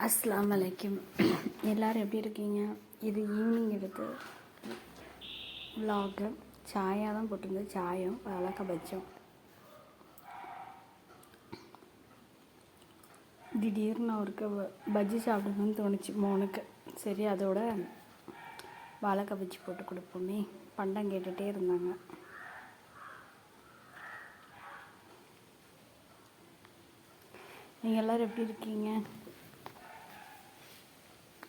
அஸ்ஸலாமு அலைக்கும். எல்லோரும் எப்படி இருக்கீங்க? இது ஈவினிங் எடுத்து விலாகு. சாயாக தான் போட்டிருந்தது. சாயம் வாழைக்காய் பஜ்ஜும். திடீர்னு அவருக்கு பஜ்ஜி சாப்பிடணும்னு தோணுச்சு மோனுக்கு. சரி, அதோட வாழைக்காய் பஜ்ஜி போட்டு கொடுப்போமே. பண்டம் கேட்டுகிட்டே இருந்தாங்க. நீங்கள் எல்லோரும் எப்படி இருக்கீங்க?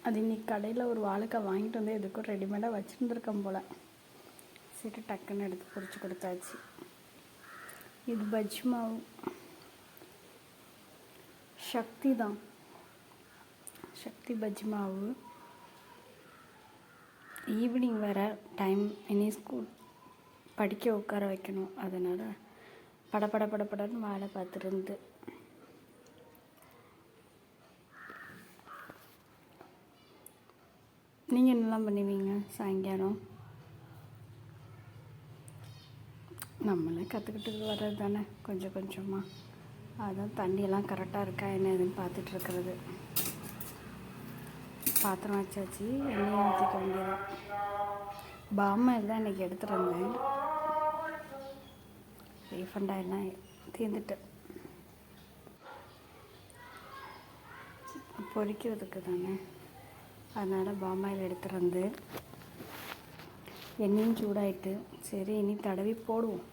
அது இன்றைக்கி கடையில் ஒரு வாழைக்காய் வாங்கிட்டு வந்து எதுக்கும் ரெடிமேடாக வச்சுருந்துருக்கேன் போல். சரி, டக்குன்னு எடுத்து பொரிச்சு கொடுத்தாச்சு. இது பஜ்ஜி மாவு சக்தி தான். சக்தி பஜ்ஜி மாவு. ஈவினிங் வேறு டைம், இனி ஸ்கூல் படிக்க உட்கார வைக்கணும். அதனால் படன்னு வேலை பார்த்துருந்து. நீங்கள் என்னெல்லாம் பண்ணுவீங்க சாயங்காலம்? நம்மளே கற்றுக்கிட்டு வர்றது தானே கொஞ்சம் கொஞ்சமாக. அதுதான் தண்ணியெல்லாம் கரெக்டாக இருக்கா என்ன ஏதுன்னு பார்த்துட்ருக்கிறது. பாத்திரம் வச்சாச்சு, எண்ணெயை ஊற்றிக்க வேண்டியதான். பாமாயில் தான் இன்றைக்கி எடுத்துகிட்டு வந்தேன். ரீஃபண்டாக எல்லாம் தீர்ந்துட்டு பொரிக்கிறதுக்கு தானே, அதனால் பாமாயில் எடுத்துகிட்டு வந்து எண்ணெயும் சூடாயிட்டு. சரி, இனி தடவி போடுவோம்.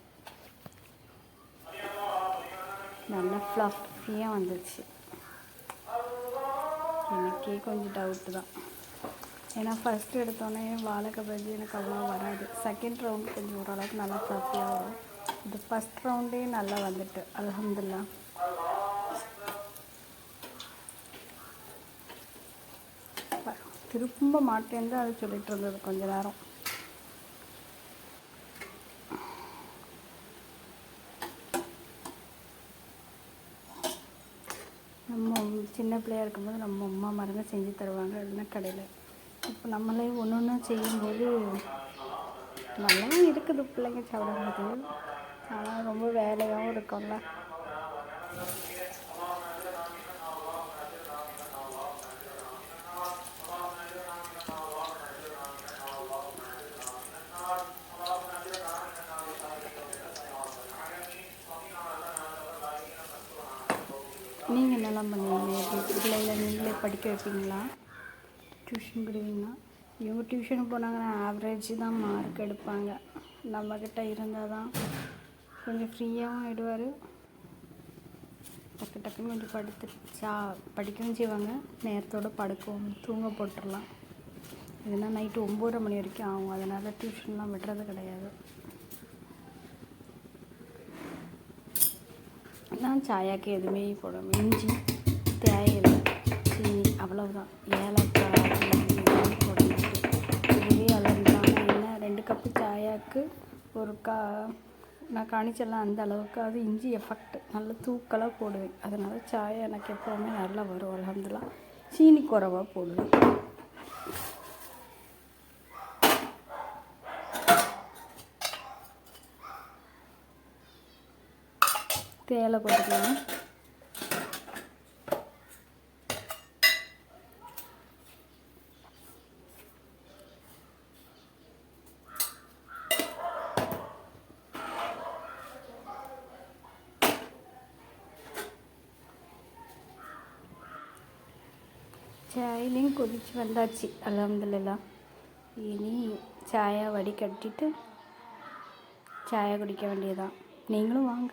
நல்லா ஃப்ளஃபியாக வந்துச்சு. எனக்கே கொஞ்சம் டவுட்டு தான். ஏன்னா ஃபஸ்ட்டு எடுத்தோடனே வாழைக்காய் பஜ்ஜி எனக்கு அவ்வளோ வராது. செகண்ட் ரவுண்டு கொஞ்சம் ஓரளவுக்கு நல்லா ஃப்ளஃபியாக வரும். இது ஃபஸ்ட் ரவுண்டே நல்லா வந்துட்டு அல்ஹம்துலில்லாஹ். திரும்ப மாட்டேன்னு அது சொல்லிகிட்டு இருந்தது கொஞ்ச நேரம். நம்ம சின்ன பிள்ளையாக இருக்கும்போது நம்ம அம்மா மருந்து செஞ்சு தருவாங்க, இல்லைன்னா கடையில். இப்போ நம்மளே ஒன்று ஒன்று செய்யும்போது நல்லா இருக்குது பிள்ளைங்க சாப்பிடும்போது. ஆனால் ரொம்ப வேலையாகவும் இருக்கும்ல. நீங்கள் என்னெல்லாம் பண்ணுவீங்க? பிள்ளைகளை நீங்களே படிக்க வைப்பீங்களா? டியூஷன் விடுவீங்களா? இவங்க டியூஷனுக்கு போனாங்கன்னா ஆவரேஜ் தான் மார்க் எடுப்பாங்க. நம்மக்கிட்ட இருந்தால் தான் கொஞ்சம் ஃப்ரீயாகவும் ஆகிடுவார். டக்குன்னு கொஞ்சம் படிக்கவும் செய்வாங்க. நேரத்தோடு படுக்கவும் தூங்க போட்டுடலாம். இல்லைன்னா நைட்டு 9:30 மணி வரைக்கும் ஆகும். அதனால் டியூஷன்லாம் விடுறது கிடையாது. நான் சாயாக்கு எதுவுமே போடணும். இஞ்சி, தேயிலை, சீனி, அவ்வளவுதான். ஏலக்காய் போட மாட்டேன். இதுவே அளவுதான். என்ன 2 கப்பு சாயாவுக்கு ஒரு நான் காணிச்செல்லாம் அந்த அளவுக்கு. அது இஞ்சி எஃபெக்ட் நல்லா தூக்கலாக போடுவேன். அதனால் சாயா எனக்கு எப்போவுமே நல்லா வரும் அல்ஹம்துலில்லாஹ். சீனி குறைவாக போடுவேன். தேயிலை போட்டுக்கலாம். சாயிலையும் கொதிச்சு வந்தாச்சு அல்ஹம்துலில்லாஹ். இனி சாயா வடிகட்டிட்டு சாயா குடிக்க வேண்டியதான். நீங்களும் வாங்க.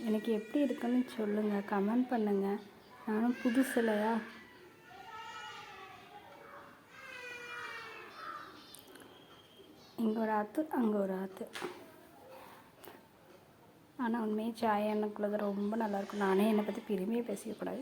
எனக்கு எப்படி இருக்குன்னு சொல்லுங்கள், கமெண்ட் பண்ணுங்கள். நானும் புதுசு இல்லையா. இங்கே ஒரு ஆற்று, அங்கே ஒரு ஆற்று. ஆனால் உண்மையே சாயா எண்ணெய்க்குள்ளது ரொம்ப நல்லாயிருக்கும். நானே என்னை பற்றி பெருமையாக பேசிக்கக்கூடாது.